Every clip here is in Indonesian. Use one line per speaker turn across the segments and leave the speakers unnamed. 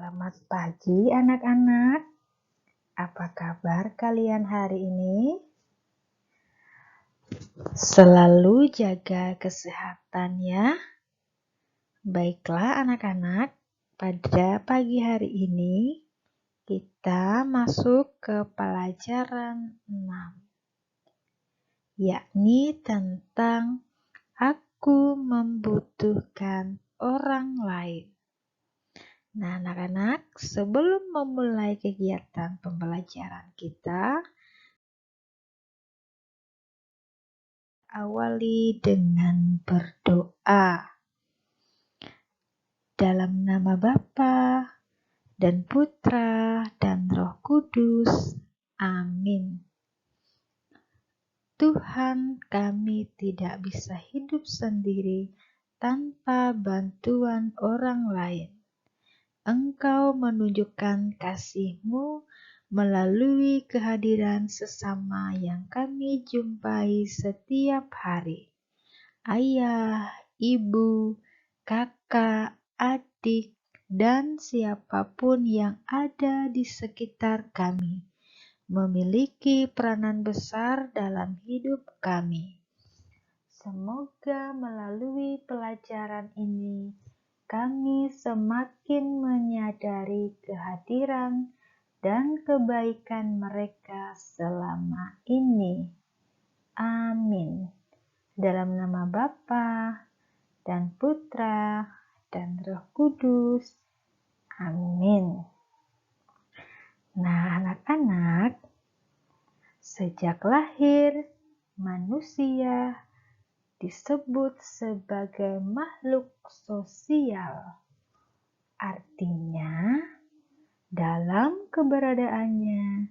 Selamat pagi anak-anak. Apa kabar kalian hari ini? Selalu jaga kesehatan ya. Baiklah anak-anak, pada pagi hari ini kita masuk ke pelajaran 6, yakni tentang aku membutuhkan orang lain. Nah, anak-anak, sebelum memulai kegiatan pembelajaran kita, awali dengan berdoa. Dalam nama Bapa dan Putra dan Roh Kudus. Amin. Tuhan, kami tidak bisa hidup sendiri tanpa bantuan orang lain. Engkau menunjukkan kasih-Mu melalui kehadiran sesama yang kami jumpai setiap hari. Ayah, ibu, kakak, adik, dan siapapun yang ada di sekitar kami memiliki peranan besar dalam hidup kami. Semoga melalui pelajaran ini kami semakin menyadari kehadiran dan kebaikan mereka selama ini. Amin. Dalam nama Bapa dan Putra dan Roh Kudus. Amin. Nah, anak-anak, sejak lahir manusia disebut sebagai makhluk sosial. Artinya, dalam keberadaannya,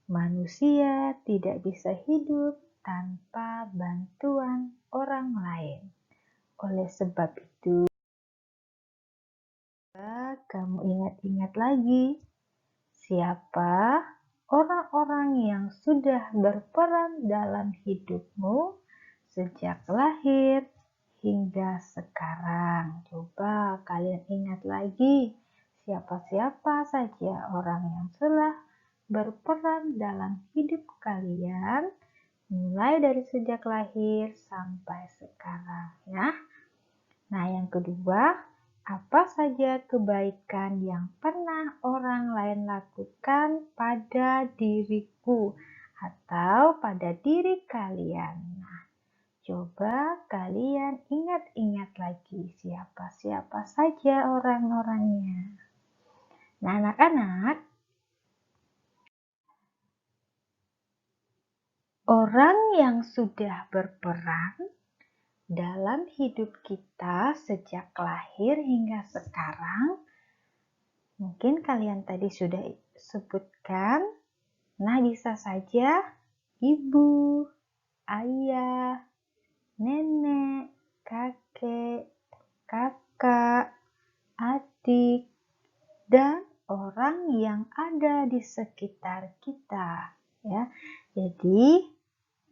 manusia tidak bisa hidup tanpa bantuan orang lain. Oleh sebab itu, kamu ingat-ingat lagi siapa orang-orang yang sudah berperan dalam hidupmu sejak lahir hingga sekarang. Coba kalian ingat lagi siapa-siapa saja orang yang telah berperan dalam hidup kalian mulai dari sejak lahir sampai sekarang ya. Nah, yang kedua, apa saja kebaikan yang pernah orang lain lakukan pada diriku atau pada diri kalian? Nah, coba kalian ingat-ingat lagi siapa-siapa saja orang-orangnya. Nah, anak-anak, orang yang sudah berperan dalam hidup kita sejak lahir hingga sekarang, mungkin kalian tadi sudah sebutkan. Nah, bisa saja ibu, ayah, nenek, kakek, kakak, adik, dan orang yang ada di sekitar kita ya. Jadi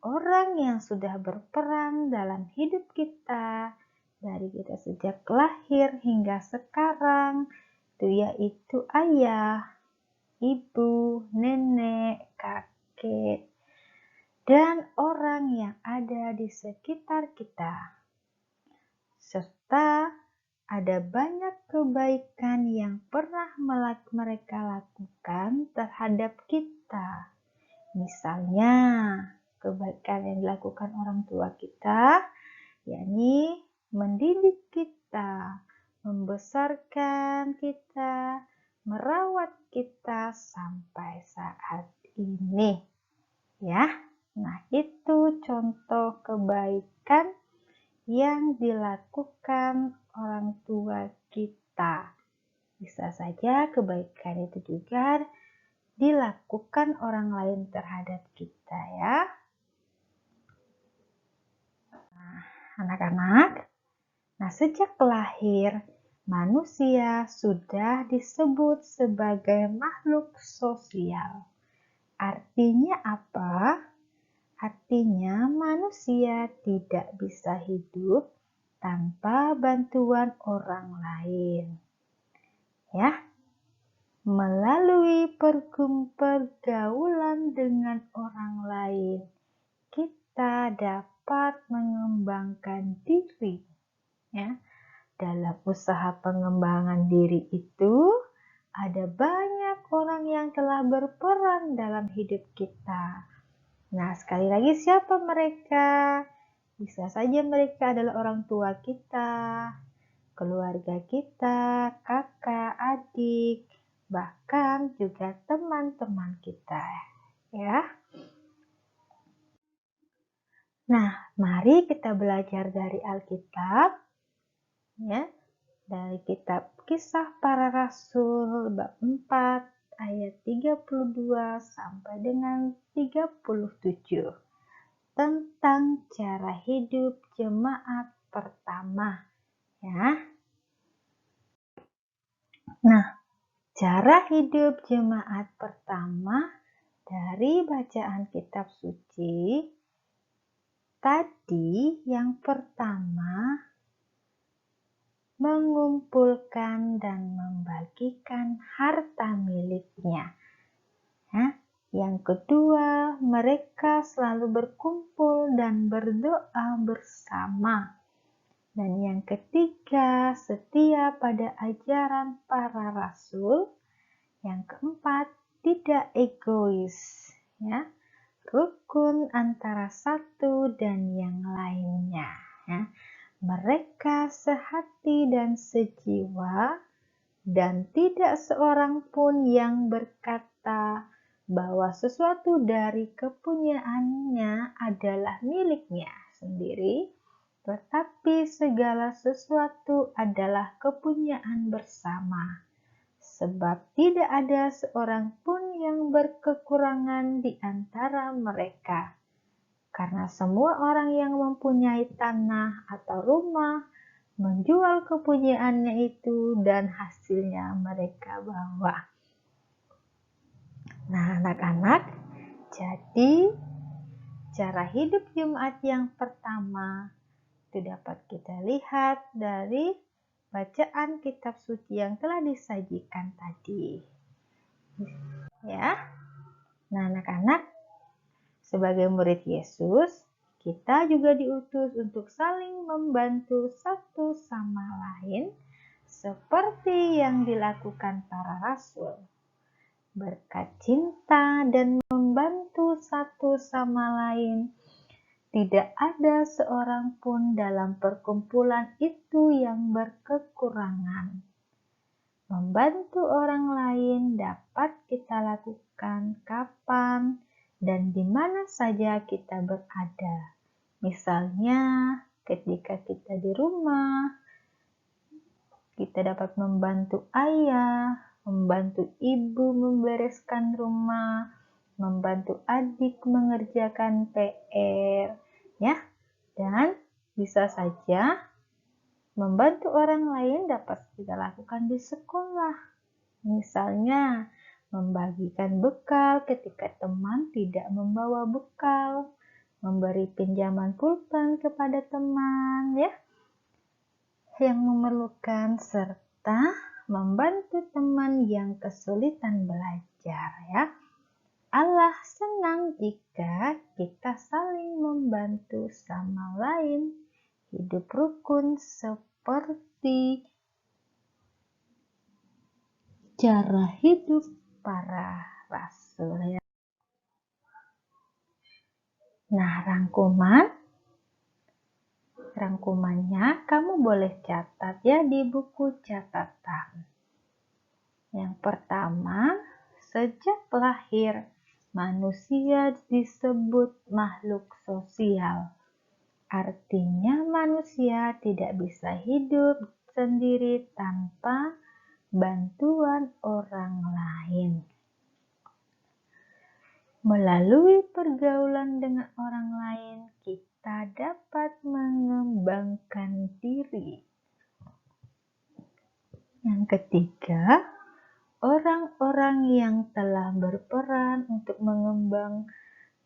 orang yang sudah berperan dalam hidup kita dari kita sejak lahir hingga sekarang itu yaitu ayah, ibu, nenek, kakek, dan orang yang ada di sekitar kita. Serta ada banyak kebaikan yang pernah mereka lakukan terhadap kita. Misalnya, kebaikan yang dilakukan orang tua kita, yakni mendidik kita, membesarkan kita, merawat kita sampai saat ini. Ya, nah itu contoh kebaikan yang dilakukan orang tua kita. Bisa saja kebaikan itu juga dilakukan orang lain terhadap kita ya. Nah, anak-anak, sejak lahir manusia sudah disebut sebagai makhluk sosial. Artinya apa? Artinya manusia tidak bisa hidup tanpa bantuan orang lain. Ya. Melalui pergaulan dengan orang lain, kita dapat mengembangkan diri. Ya, dalam usaha pengembangan diri itu, ada banyak orang yang telah berperan dalam hidup kita. Nah, sekali lagi siapa mereka? Bisa saja mereka adalah orang tua kita, keluarga kita, kakak, adik, bahkan juga teman-teman kita. Ya. Nah, mari kita belajar dari Alkitab, ya, dari kitab Kisah Para Rasul bab 4 ayat 32 sampai dengan 37 tentang cara hidup jemaat pertama, ya. Nah, cara hidup jemaat pertama dari bacaan kitab suci tadi, yang pertama, mengumpulkan dan membagikan harta miliknya. Yang kedua, mereka selalu berkumpul dan berdoa bersama. Dan yang ketiga, setia pada ajaran para rasul. Yang keempat, tidak egois, ya, rukun antara satu dan yang lainnya. Ya. Mereka sehati dan sejiwa, dan tidak seorang pun yang berkata bahwa sesuatu dari kepunyaannya adalah miliknya sendiri, tetapi segala sesuatu adalah kepunyaan bersama. Sebab tidak ada seorang pun yang berkekurangan di antara mereka. Karena semua orang yang mempunyai tanah atau rumah menjual kepunyaannya itu dan hasilnya mereka bawa. Nah, anak-anak, jadi cara hidup jemaat yang pertama itu dapat kita lihat dari bacaan kitab suci yang telah disajikan tadi. Ya. Nah, anak-anak, sebagai murid Yesus, kita juga diutus untuk saling membantu satu sama lain seperti yang dilakukan para rasul. Berkat cinta dan membantu satu sama lain, tidak ada seorang pun dalam perkumpulan itu yang berkekurangan. Membantu orang lain dapat kita lakukan kapan dan di mana saja kita berada. Misalnya, ketika kita di rumah, kita dapat membantu ayah, membantu ibu membereskan rumah, membantu adik mengerjakan PR, ya. Dan bisa saja membantu orang lain dapat kita lakukan di sekolah. Misalnya, membagikan bekal ketika teman tidak membawa bekal, memberi pinjaman pulpen kepada teman, ya, yang memerlukan, serta membantu teman yang kesulitan belajar, ya. Allah senang jika kita saling membantu sama lain, hidup rukun seperti cara hidup para rasul, ya. Nah, rangkumannya kamu boleh catat, ya, di buku catatan. Yang pertama, sejak lahir manusia disebut makhluk sosial. Artinya manusia tidak bisa hidup sendiri tanpa bantuan orang lain. Melalui pergaulan dengan orang lain, kita dapat mengembangkan diri. Yang ketiga, orang-orang yang telah berperan untuk mengembang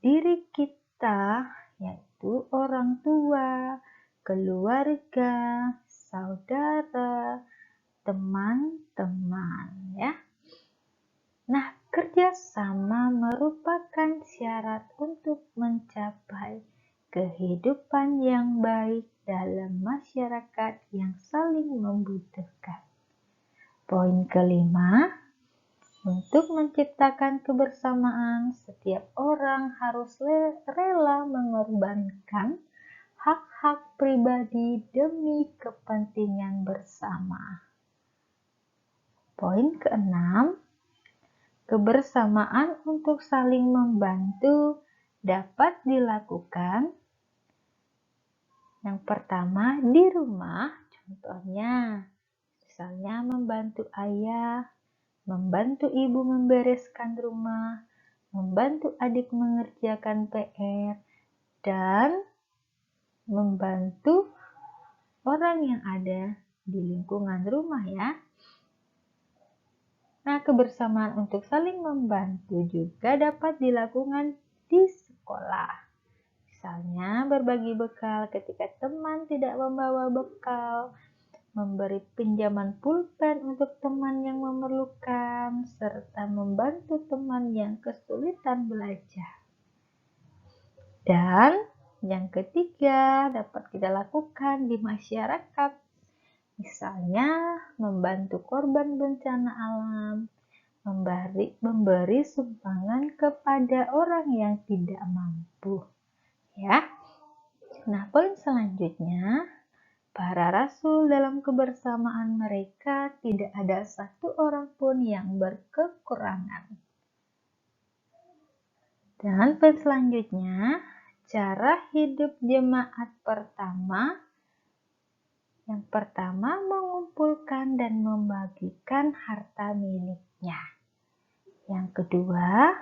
diri kita, yaitu orang tua, keluarga, saudara, teman-teman, ya. Nah, kerjasama merupakan syarat untuk mencapai kehidupan yang baik dalam masyarakat yang saling membutuhkan. Poin kelima, untuk menciptakan kebersamaan, setiap orang harus rela mengorbankan hak-hak pribadi demi kepentingan bersama. Poin keenam, kebersamaan untuk saling membantu dapat dilakukan. Yang pertama, di rumah, contohnya, misalnya membantu ayah, membantu ibu membereskan rumah, membantu adik mengerjakan PR, dan membantu orang yang ada di lingkungan rumah ya. Nah, kebersamaan untuk saling membantu juga dapat dilakukan di sekolah. Misalnya berbagi bekal ketika teman tidak membawa bekal, memberi pinjaman pulpen untuk teman yang memerlukan, serta membantu teman yang kesulitan belajar. Dan yang ketiga dapat kita lakukan di masyarakat. Misalnya membantu korban bencana alam, memberi sumbangan kepada orang yang tidak mampu. Ya. Nah, poin selanjutnya, para rasul dalam kebersamaan mereka tidak ada satu orang pun yang berkekurangan. Dan poin selanjutnya, cara hidup jemaat pertama. Yang pertama, mengumpulkan dan membagikan harta miliknya. Yang kedua,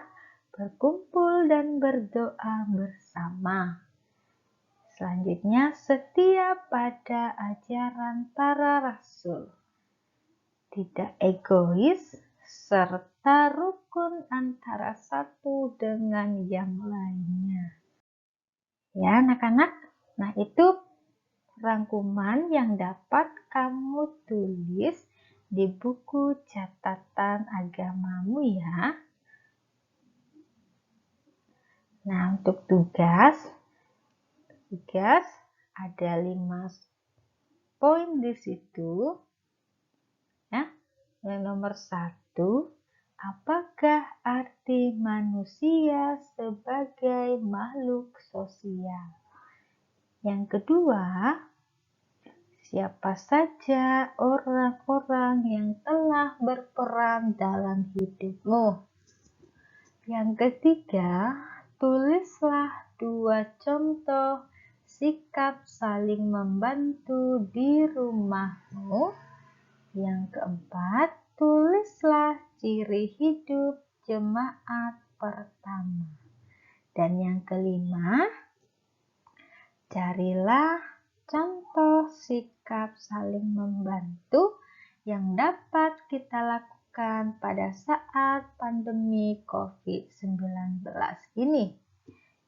berkumpul dan berdoa bersama. Selanjutnya, setia pada ajaran para rasul, tidak egois, serta rukun antara satu dengan yang lainnya. Ya, anak-anak. Nah, itu rangkuman yang dapat kamu tulis di buku catatan agamamu ya. Nah, untuk tugas ada 5 poin di situ. Ya. Yang nomor 1, apakah arti manusia sebagai makhluk sosial? Yang kedua, siapa saja orang-orang yang telah berperan dalam hidupmu? Yang ketiga, tulislah 2 contoh sikap saling membantu di rumahmu. Yang keempat, tulislah ciri hidup jemaat pertama. Dan yang kelima, carilah contoh sikap saling membantu yang dapat kita lakukan pada saat pandemi COVID-19 ini.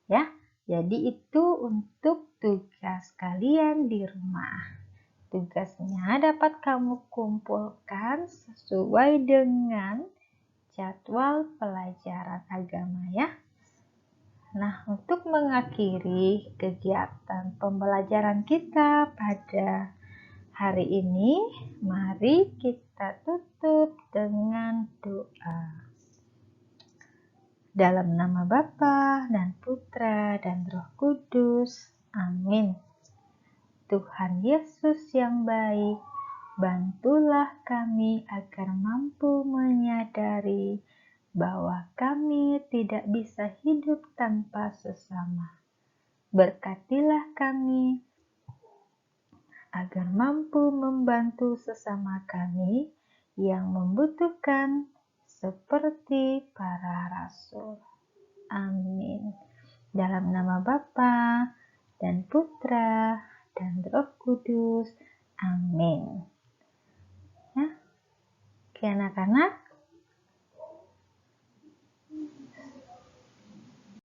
Ya, jadi itu untuk tugas kalian di rumah. Tugasnya dapat kamu kumpulkan sesuai dengan jadwal pelajaran agama ya. Nah, untuk mengakhiri kegiatan pembelajaran kita pada hari ini, mari kita tutup dengan doa. Dalam nama Bapa dan Putra dan Roh Kudus. Amin. Tuhan Yesus yang baik, bantulah kami agar mampu menyadari bahwa kami tidak bisa hidup tanpa sesama. Berkatilah kami agar mampu membantu sesama kami yang membutuhkan seperti para rasul. Amin. Dalam nama Bapa dan Putra dan Roh Kudus. Amin. Ya, oke anak-anak.